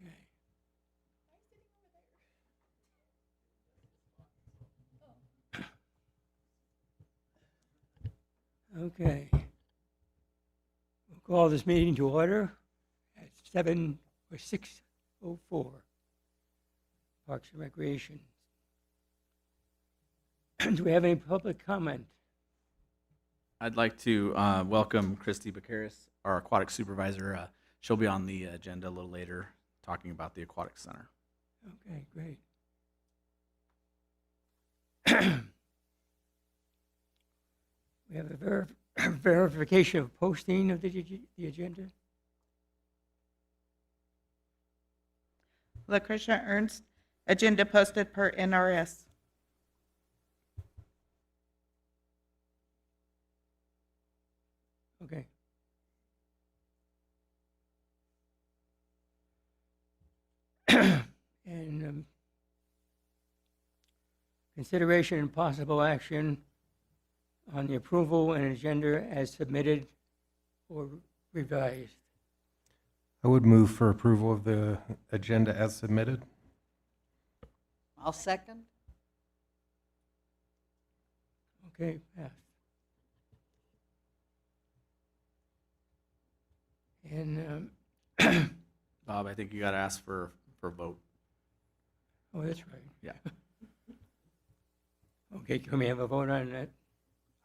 Okay. Okay. We'll call this meeting to order at 6:04. Parks and Recreation. Do we have any public comment? I'd like to welcome Christy Bakaris, our aquatic supervisor. She'll be on the agenda a little later, talking about the aquatic center. Okay, great. We have a verification of posting of the agenda. LaKrisha Ernst, agenda posted per NRS. Okay. And consideration and possible action on the approval and agenda as submitted or revised. I would move for approval of the agenda as submitted. I'll second. Okay, passed. And, Bob, I think you got to ask for a vote. oh, that's right. Yeah. Okay, can we have a vote on that?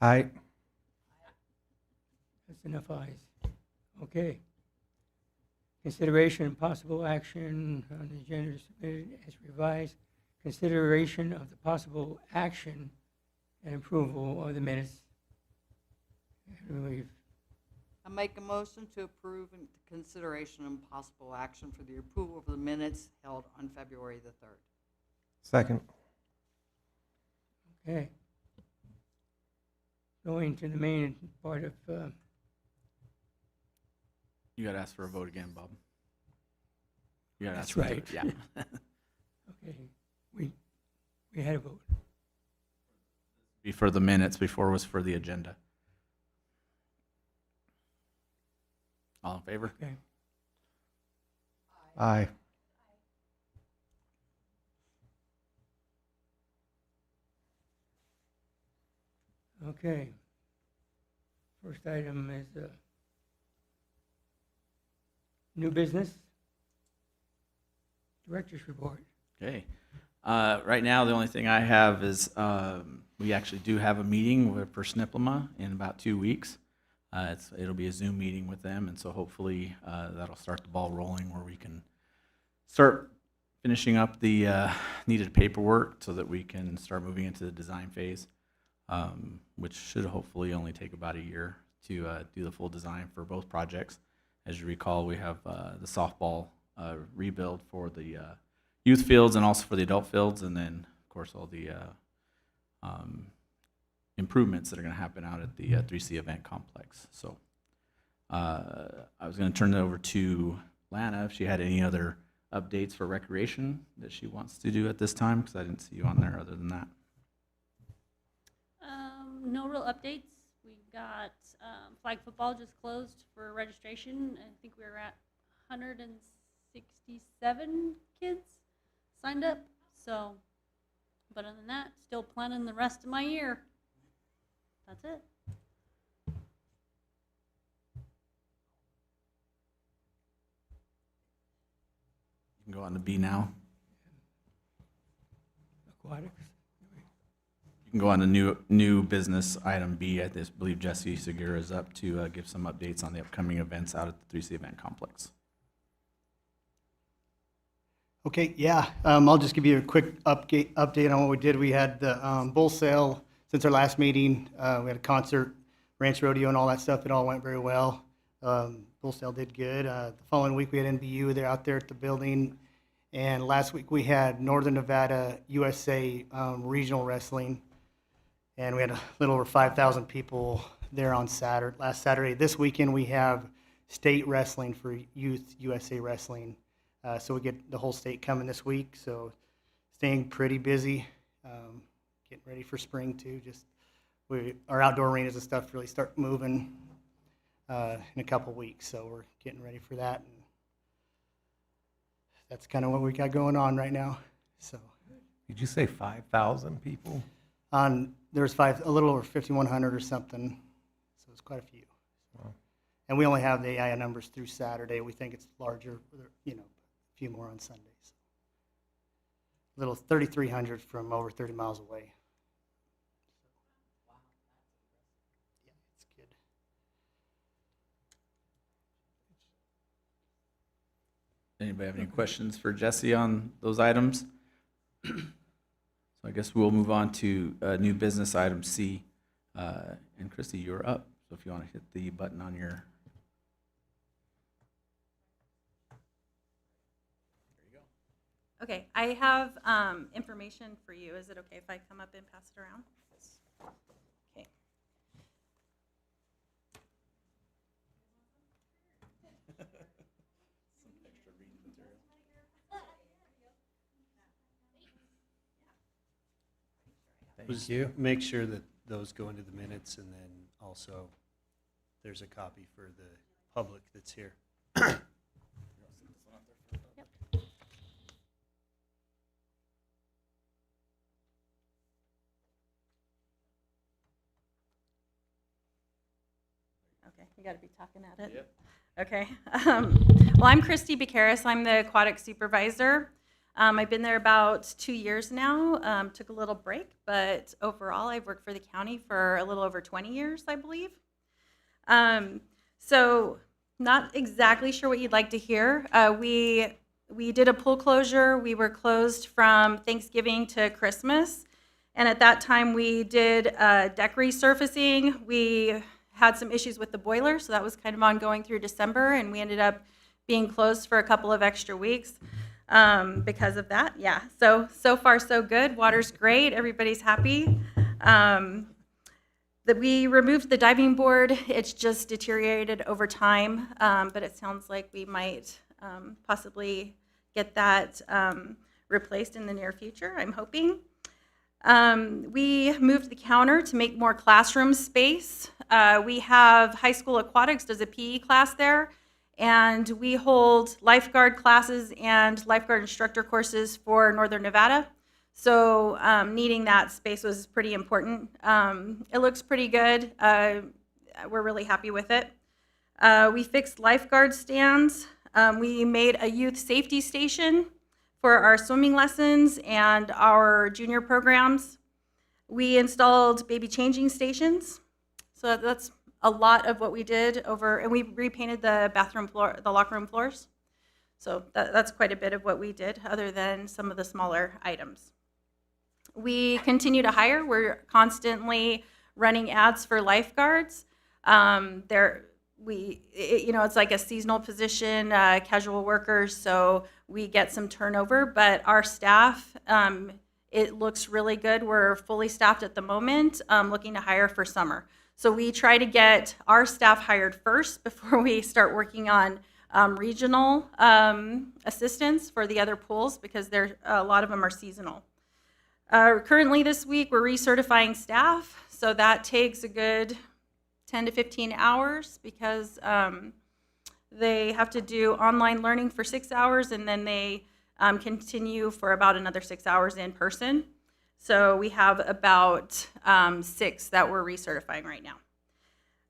Aye. That's enough ayes. Okay. Consideration and possible action on the agenda submitted as revised. Consideration of the possible action and approval of the minutes. And we've, I make a motion to approve and consideration and possible action for the approval of the minutes held on February the 3rd. Second. okay. Going to the main part of, You got to ask for a vote again, Bob. You got to That's ask for a right. vote. Yeah. okay, we had a vote. Be for the minutes before it was for the agenda. All in favor? Okay. Aye. Okay. First item is new business. Director's report. Okay. Right now, the only thing I have is we actually do have a meeting for SNPLMA in about 2 weeks. It'll be a Zoom meeting with them, and so hopefully that'll start the ball rolling where we can start finishing up the needed paperwork so that we can start moving into the design phase, which should hopefully only take about a year to do the full design for both projects. As you recall, we have the softball rebuild for the youth fields and also for the adult fields, and then, of course, all the improvements that are going to happen out at the 3C event complex. So I was going to turn it over to Lana if she had any other updates for recreation that she wants to do at this time, because I didn't see you on there other than that. No real updates. We got flag football just closed for registration. I think we were at 167 kids signed up. So, but other than that, still planning the rest of my year. That's it. You can go on to B now. Aquatics. You can go on to new business item B. I believe Jesse Segura is up to give some updates on the upcoming events out at the 3C event complex. Okay, yeah, I'll just give you a quick update on what we did. We had the bull sale since our last meeting. We had a concert, ranch rodeo, and all that stuff. It all went very well. Bull sale did good. The following week we had NBU. They're out there at the building. And last week we had Northern Nevada USA regional wrestling. And we had a little over 5,000 people there on last Saturday. This weekend we have state wrestling for Youth USA Wrestling. So we get the whole state coming this week. So staying pretty busy, getting ready for spring too. Our outdoor arenas and stuff really start moving in a couple weeks. So we're getting ready for that. And that's kind of what we got going on right now. So Did you say 5,000 people? there's a little over 5,100 or something, so it's quite a few. Wow. And we only have the AIA numbers through Saturday. We think it's larger, a few more on Sundays. Little 3,300 from over 30 miles away. Yeah, it's good. Anybody have any questions for Jesse on those items? So I guess we'll move on to new business item C. And Christy, you're up. So if you want to hit the button on your. Okay, I have information for you. Is it okay if I come up and pass it around? Okay. Thank you. Make sure that those go into the minutes, and then also there's a copy for the public that's here. Okay, you got to be talking at it. Yep. Okay. Well, I'm Christy Bucaris. I'm the aquatic supervisor. I've been there about 2 years now. Took a little break, but overall, I've worked for the county for a little over 20 years, I believe. So, not exactly sure what you'd like to hear. We did a pool closure. We were closed from Thanksgiving to Christmas, and at that time, we did deck resurfacing. We had some issues with the boiler, so that was kind of ongoing through December, and we ended up being closed for a couple of extra weeks because of that. Yeah, so far so good. Water's great. Everybody's happy. That we removed the diving board. It's just deteriorated over time, but it sounds like we might possibly get that replaced in the near future, I'm hoping. We moved the counter to make more classroom space. We have high school aquatics does a PE class there, and we hold lifeguard classes and lifeguard instructor courses for Northern Nevada. So needing that space was pretty important. It looks pretty good. We're really happy with it. We fixed lifeguard stands. We made a youth safety station for our swimming lessons and our junior programs. We installed baby changing stations. So that's a lot of what we did and we repainted the bathroom floor, the locker room floors. So that's quite a bit of what we did, other than some of the smaller items. We continue to hire. We're constantly running ads for lifeguards. It's like a seasonal position, casual workers, so we get some turnover, but our staff, it looks really good. We're fully staffed at the moment, looking to hire for summer. So we try to get our staff hired first before we start working on regional assistants for the other pools, because a lot of them are seasonal. Currently this week, we're recertifying staff, so that takes a good 10 to 15 hours because they have to do online learning for 6 hours, and then they continue for about another 6 hours in person. So we have about 6 that we're recertifying right now.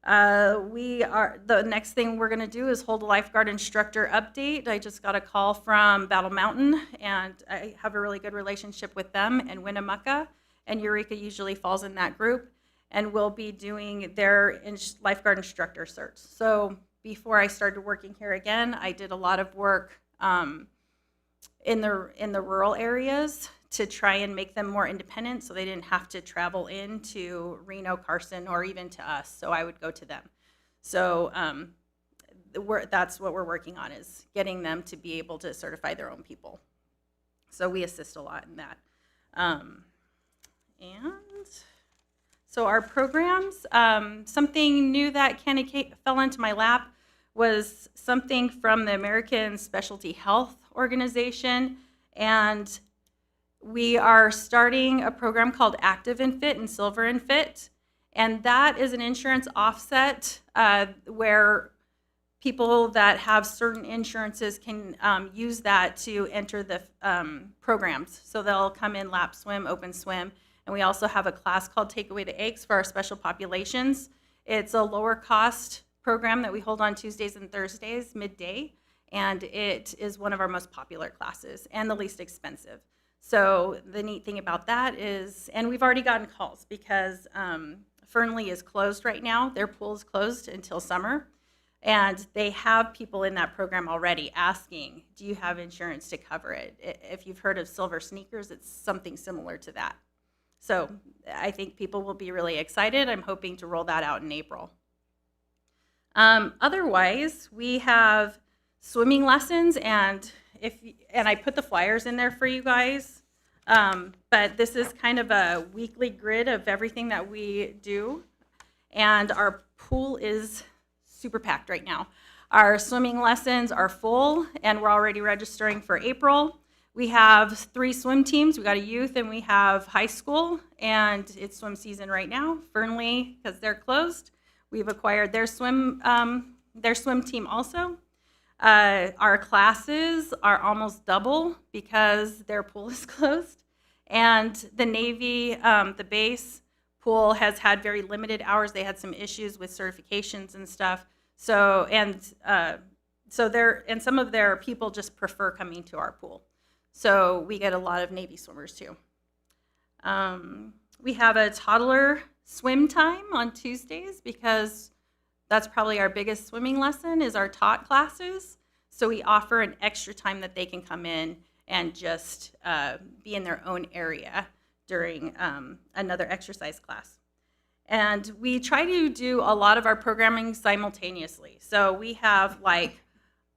The next thing we're going to do is hold a lifeguard instructor update. I just got a call from Battle Mountain, and I have a really good relationship with them, and Winnemucca, and Eureka usually falls in that group, and we'll be doing their lifeguard instructor certs. So before I started working here again, I did a lot of work in the rural areas to try and make them more independent, so they didn't have to travel into Reno, Carson, or even to us. So I would go to them. So that's what we're working on, is getting them to be able to certify their own people. So we assist a lot in that. And so our programs, something new that kind of fell into my lap was something from the American Specialty Health Organization, and we are starting a program called Active and Fit and Silver and Fit, and that is an insurance offset where people that have certain insurances can use that to enter the programs. So they'll come in lap swim, open swim, and we also have a class called Take Away the Eggs for our special populations. It's a lower cost program that we hold on Tuesdays and Thursdays midday, and it is one of our most popular classes and the least expensive. So the neat thing about that is, and we've already gotten calls because Fernley is closed right now. Their pool is closed until summer. And they have people in that program already asking, do you have insurance to cover it? If you've heard of Silver Sneakers, it's something similar to that. So I think people will be really excited. I'm hoping to roll that out in April. Otherwise, we have swimming lessons, and I put the flyers in there for you guys. But this is kind of a weekly grid of everything that we do. And our pool is super packed right now. Our swimming lessons are full, and we're already registering for April. We have 3 swim teams. We got a youth and we have high school, and it's swim season right now. Fernley, because they're closed, we've acquired their swim team also. Our classes are almost double because their pool is closed. And the Navy, the base pool has had very limited hours. They had some issues with certifications and stuff. So some of their people just prefer coming to our pool. So we get a lot of Navy swimmers too. We have a toddler swim time on Tuesdays because that's probably our biggest swimming lesson is our tot classes. So we offer an extra time that they can come in and just be in their own area during another exercise class. And we try to do a lot of our programming simultaneously. So we have like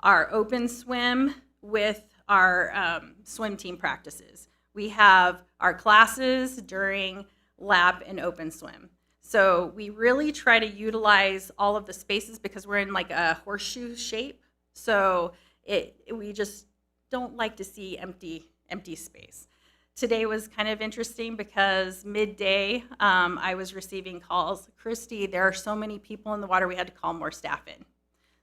our open swim with our swim team practices. We have our classes during lap and open swim. So we really try to utilize all of the spaces because we're in like a horseshoe shape. So we just don't like to see empty space. Today was kind of interesting because midday I was receiving calls, Christy, there are so many people in the water, we had to call more staff in.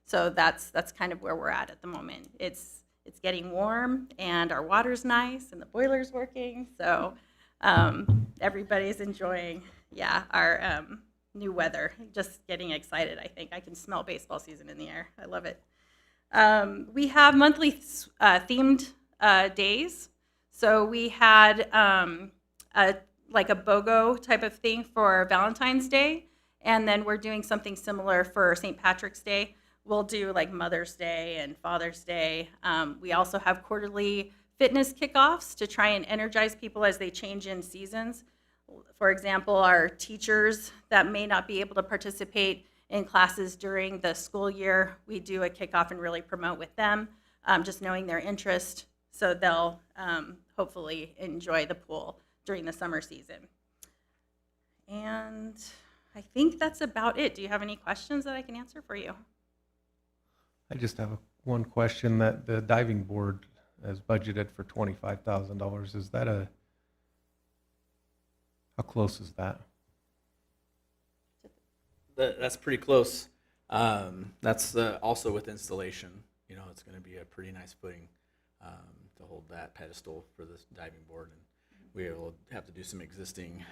So that's kind of where we're at the moment. It's getting warm and our water's nice and the boiler's working. So everybody's enjoying, our new weather. Just getting excited, I think. I can smell baseball season in the air. I love it. We have monthly themed days. So we had a BOGO type of thing for Valentine's Day, and then we're doing something similar for St. Patrick's Day. We'll do like Mother's Day and Father's Day. We also have quarterly fitness kickoffs to try and energize people as they change in seasons. For example, our teachers that may not be able to participate in classes during the school year, we do a kickoff and really promote with them, just knowing their interest, so they'll hopefully enjoy the pool during the summer season. And I think that's about it. Do you have any questions that I can answer for you? I just have one question that the diving board has budgeted for $25,000. Is that how close is that? That's pretty close. That's also with installation. You know, it's going to be a pretty nice footing to hold that pedestal for this diving board, and we will have to do some existing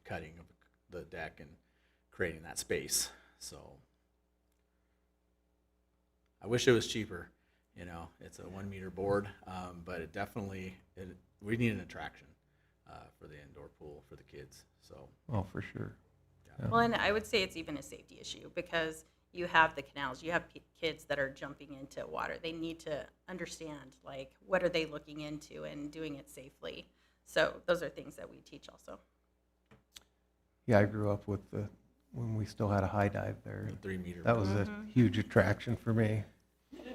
cutting of the deck and creating that space. So I wish it was cheaper. You know, it's a 1 meter board, but it definitely we need an attraction for the indoor pool for the kids. So Oh, for sure. Well, and I would say it's even a safety issue because you have the canals, you have kids that are jumping into water. They need to understand, like, what are they looking into and doing it safely. So those are things that we teach also. Yeah, I grew up with when we still had a high dive there. 3 meter. That was a huge attraction for me.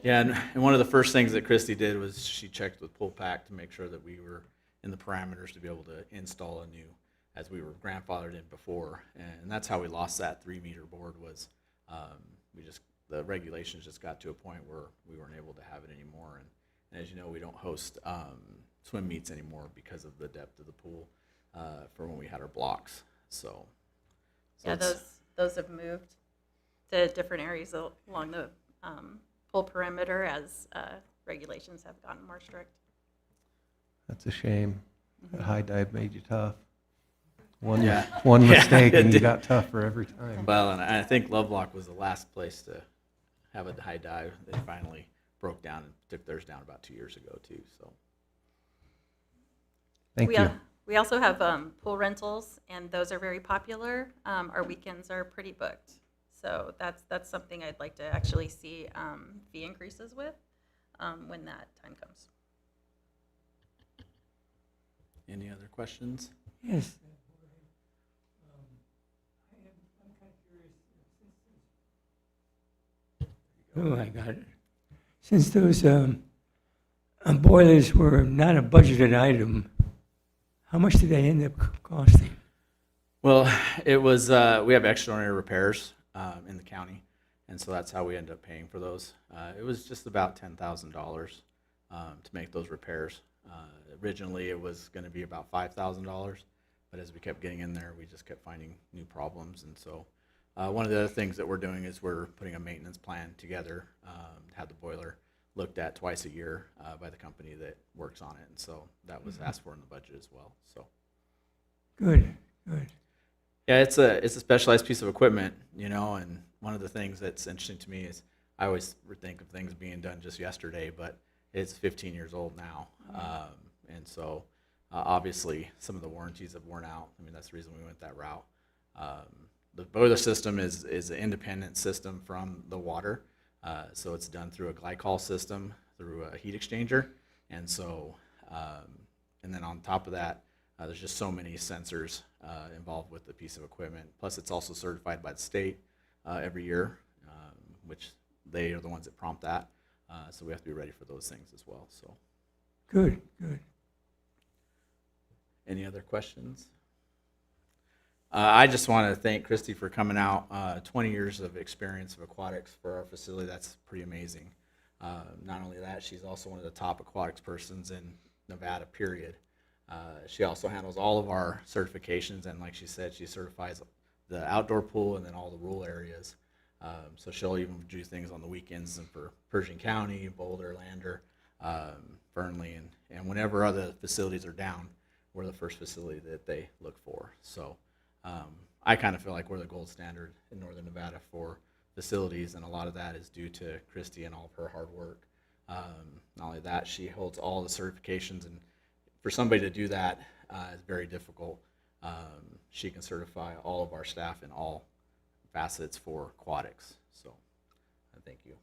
Yeah, and one of the first things that Christy did was she checked with Pool Pack to make sure that we were in the parameters to be able to install a new, as we were grandfathered in before, and that's how we lost that 3 meter board. Was the regulations just got to a point where we weren't able to have it anymore, and as you know, we don't host swim meets anymore because of the depth of the pool for when we had our blocks. So Yeah, it's- those have moved to different areas along the pool perimeter as regulations have gotten more strict. That's a shame. That high dive made you tough. One, Yeah. one Yeah, mistake it and you did. got tougher every time. Well, and I think Lovelock was the last place to have a high dive. They finally broke down and took theirs down about 2 years ago too, so. Thank we, you. We also have pool rentals, and those are very popular. Our weekends are pretty booked. So that's something I'd like to actually see fee increases with when that time comes. Any other questions? Yes. Oh, I got it. Since those boilers were not a budgeted item, how much did they end up costing? Well, it was, we have extraordinary repairs in the county, and so that's how we end up paying for those. It was just about $10,000 to make those repairs. Originally, it was going to be about $5,000, but as we kept getting in there, we just kept finding new problems. And so one of the other things that we're doing is we're putting a maintenance plan together to have the boiler looked at twice a year by the company that works on it. And so that was asked for in the budget as well. So. Good, good. Yeah, it's a specialized piece of equipment, you know, and one of the things that's interesting to me is I always think of things being done just yesterday, but it's 15 years old now. And so obviously some of the warranties have worn out. I mean, that's the reason we went that route. The boiler system is an independent system from the water. So it's done through a glycol system, through a heat exchanger. And so, and then on top of that, there's just so many sensors involved with the piece of equipment. Plus, it's also certified by the state every year, which they are the ones that prompt that. So we have to be ready for those things as well. So, Good, good. any other questions? I just want to thank Christy for coming out. 20 years of experience of aquatics for our facility. That's pretty amazing. Not only that, she's also one of the top aquatics persons in Nevada, period. She also handles all of our certifications, and like she said, she certifies the outdoor pool and then all the rural areas. So she'll even do things on the weekends and for Pershing County, Boulder, Lander, Fernley, and whenever other facilities are down, we're the first facility that they look for. So I kind of feel like we're the gold standard in Northern Nevada for facilities, and a lot of that is due to Christy and all of her hard work. Not only that, she holds all the certifications, and for somebody to do that is very difficult. She can certify all of our staff in all facets for aquatics. So thank you.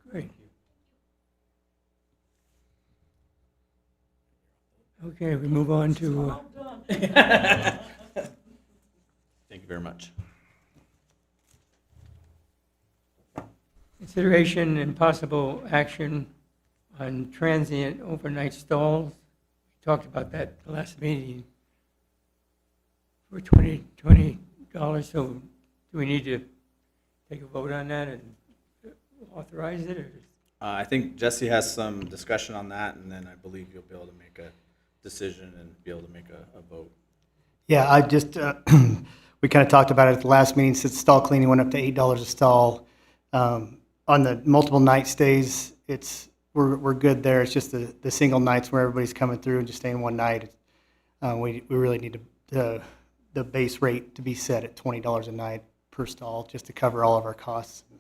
Great. Okay, we move on to, Thank you very much. consideration and possible action on transient overnight stalls. We talked about that the last meeting for $20, so do we need to take a vote on that and authorize it, or? I think Jesse has some discussion on that, and then I believe you'll be able to make a decision and be able to make a vote. Yeah, I just, we kind of talked about it at the last meeting, since stall cleaning went up to $8 a stall. On the multiple night stays, we're good there. It's just the single nights where everybody's coming through and just staying one night. We really need the base rate to be set at $20 a night per stall, just to cover all of our costs and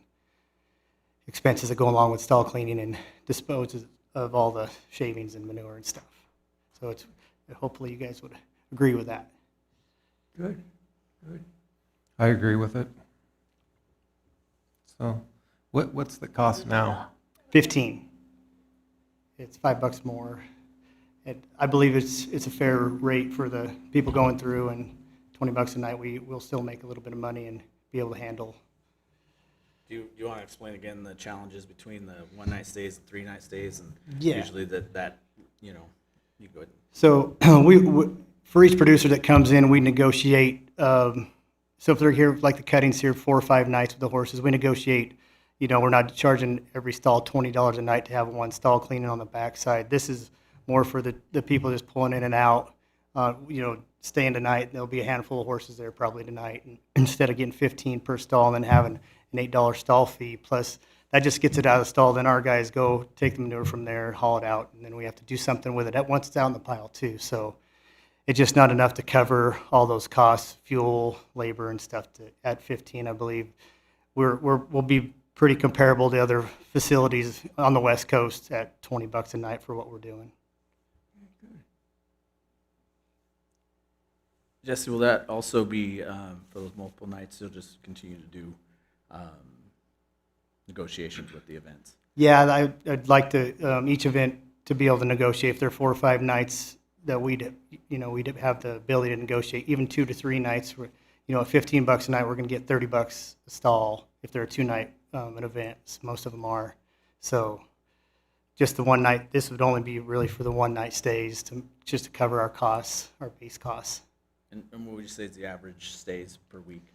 expenses that go along with stall cleaning and dispose of all the shavings and manure and stuff. So hopefully you guys would agree with that. Good, good. I agree with it. So what's the cost now? 15. It's $5 more. I believe it's a fair rate for the people going through, and $20 a night, we'll still make a little bit of money and be able to handle. Do you want to explain again the challenges between the one-night stays and three-night stays? And Yeah. usually that you know, you go ahead. So we for each producer that comes in, we negotiate. So if they're here, like the cuttings here, 4 or 5 nights with the horses, we negotiate. You know, we're not charging every stall $20 a night to have one stall cleaning on the backside. This is more for the people just pulling in and out. You know, staying tonight. There'll be a handful of horses there probably tonight, and instead of getting 15 per stall and then having an $8 stall fee plus that just gets it out of the stall. Then our guys go take the manure from there, haul it out, and then we have to do something with it once it's out in the pile too. So it's just not enough to cover all those costs, fuel, labor, and stuff. At 15, I believe we'll be pretty comparable to other facilities on the West Coast at $20 a night for what we're doing. Jesse, will that also be for those multiple nights? You'll just continue to do negotiations with the events? Yeah, I'd like to, each event to be able to negotiate. If there are 4 or 5 nights that we'd have the ability to negotiate, even 2 to 3 nights, at $15 a night, we're going to get $30 a stall if they're a 2-night event. Most of them are. So just the one night, this would only be really for the one-night stays just to cover our costs, our base costs. And what would you say is the average stays per week?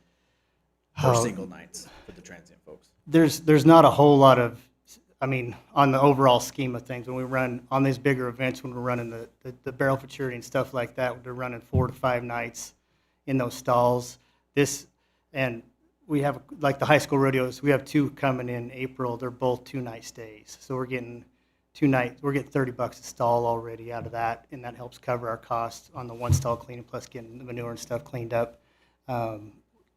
Or single nights for the transient folks? There's not a whole lot of, on the overall scheme of things, when we run on these bigger events, when we're running the barrel futurity and stuff like that, we're running 4 to 5 nights in those stalls. And we have, like the high school rodeos, we have 2 coming in April. They're both 2-night stays. So we're getting 2 nights, we're getting $30 a stall already out of that, and that helps cover our costs on the one stall cleaning plus getting the manure and stuff cleaned up.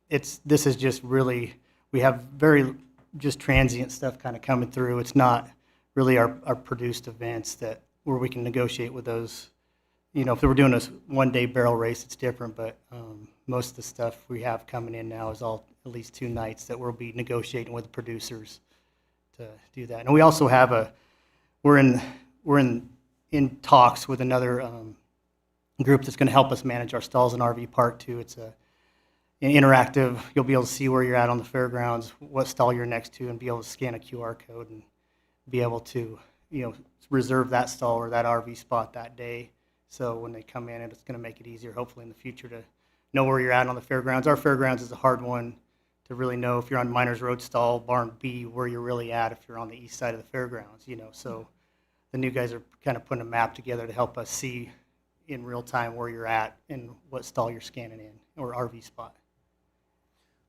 This is just really, we have very just transient stuff kind of coming through. It's not really our produced events where we can negotiate with those. If they were doing a one-day barrel race, it's different, but most of the stuff we have coming in now is all at least 2 nights that we'll be negotiating with the producers to do that. And we also have we're in talks with another group that's going to help us manage our stalls in RV Park too. It's an interactive. You'll be able to see where you're at on the fairgrounds, what stall you're next to, and be able to scan a QR code and be able to reserve that stall or that RV spot that day. So when they come in, it's going to make it easier, hopefully in the future, to know where you're at on the fairgrounds. Our fairgrounds is a hard one to really know if you're on Miners Road stall, barn B, where you're really at if you're on the east side of the fairgrounds. So the new guys are kind of putting a map together to help us see in real time where you're at and what stall you're scanning in or RV spot.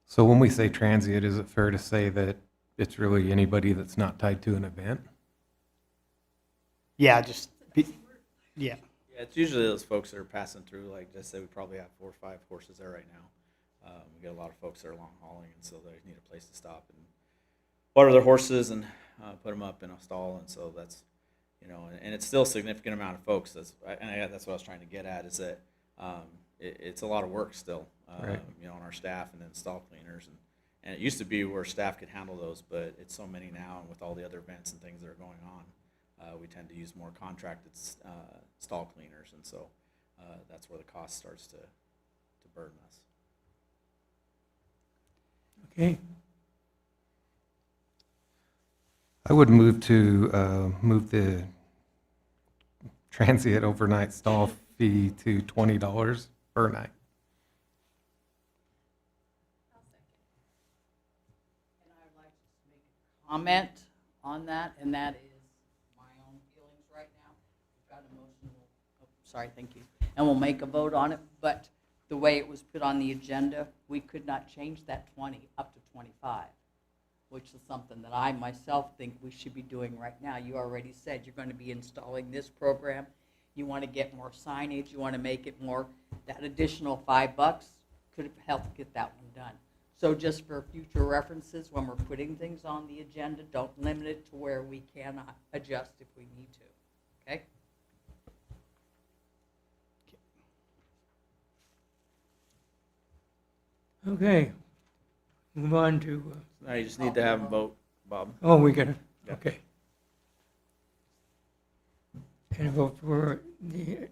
So when we say transient, is it fair to say that it's really anybody that's not tied to an event? Yeah, yeah. Yeah, it's usually those folks that are passing through, like just say we probably have 4 or 5 horses there right now. We get a lot of folks that are long hauling, and so they need a place to stop and water their horses and put them up in a stall, and so that's, and it's still a significant amount of folks. That's what I was trying to get at, is that it's a lot of work still, Right. On our staff and then stall cleaners, and it used to be where staff could handle those, but it's so many now, and with all the other events and things that are going on, we tend to use more contracted stall cleaners, and so that's where the cost starts to burden us. Okay, I would move to move the transient overnight stall fee to $20 per night. Comment on that, and that is my own feelings right now. We've got a motion, sorry, thank you. And we'll make a vote on it, but the way it was put on the agenda, we could not change that 20 up to 25, which is something that I myself think we should be doing right now. You already said you're going to be installing this program. You want to get more signage, you want to make it more, that additional $5 could have helped get that one done. So just for future references, when we're putting things on the agenda, don't limit it to where we cannot adjust if we need to, okay? okay. Move on to, Now you just need to have them vote, Bob. we got to, Yeah. okay. And a vote for the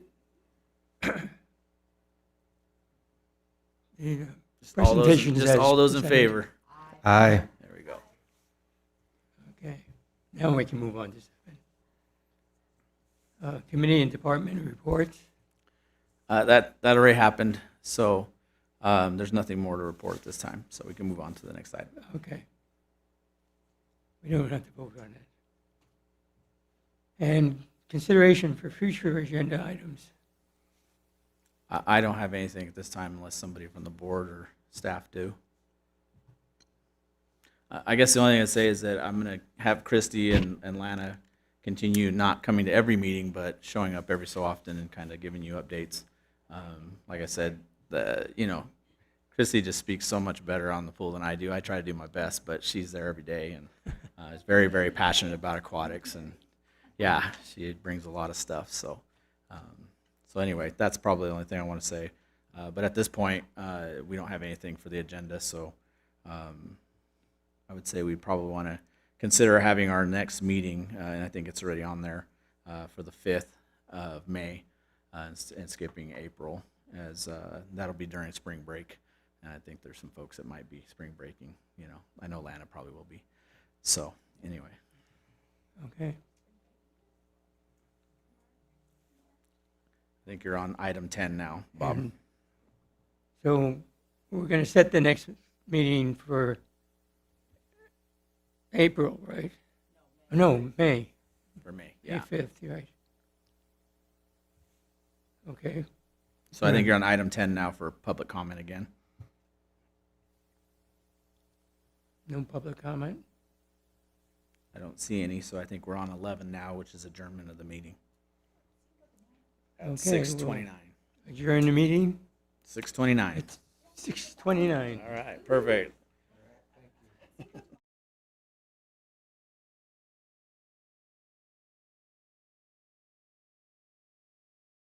Just all those, presentations just as all those in presented. favor. Aye. There we go. Okay, now we can move on to 7. Committee and department reports. That already happened, so there's nothing more to report at this time, so we can move on to the next item. Okay. We don't have to vote on it. And consideration for future agenda items. I don't have anything at this time unless somebody from the board or staff do. I guess the only thing I'd say is that I'm going to have Christy and Lana continue not coming to every meeting, but showing up every so often and kind of giving you updates. Like I said, Christy just speaks so much better on the pool than I do. I try to do my best, but she's there every day and is very, very passionate about aquatics. And yeah, she brings a lot of stuff. So anyway, that's probably the only thing I want to say. But at this point, we don't have anything for the agenda, so I would say we probably want to consider having our next meeting, and I think it's already on there, for the 5th of May, and skipping April, as that'll be during spring break. And I think there's some folks that might be spring breaking, I know Lana probably will be. So, anyway. Okay. I think you're on item 10 now, Bob. And so we're going to set the next meeting for April, right? No, May. For me, May yeah. 5th, you're right. Okay. So I think you're on item 10 now for public comment again. No public comment? I don't see any, so I think we're on 11 now, which is adjournment of the meeting. At Okay, 6:29. Adjourn the meeting? 6:29. It's 6:29. All right, perfect.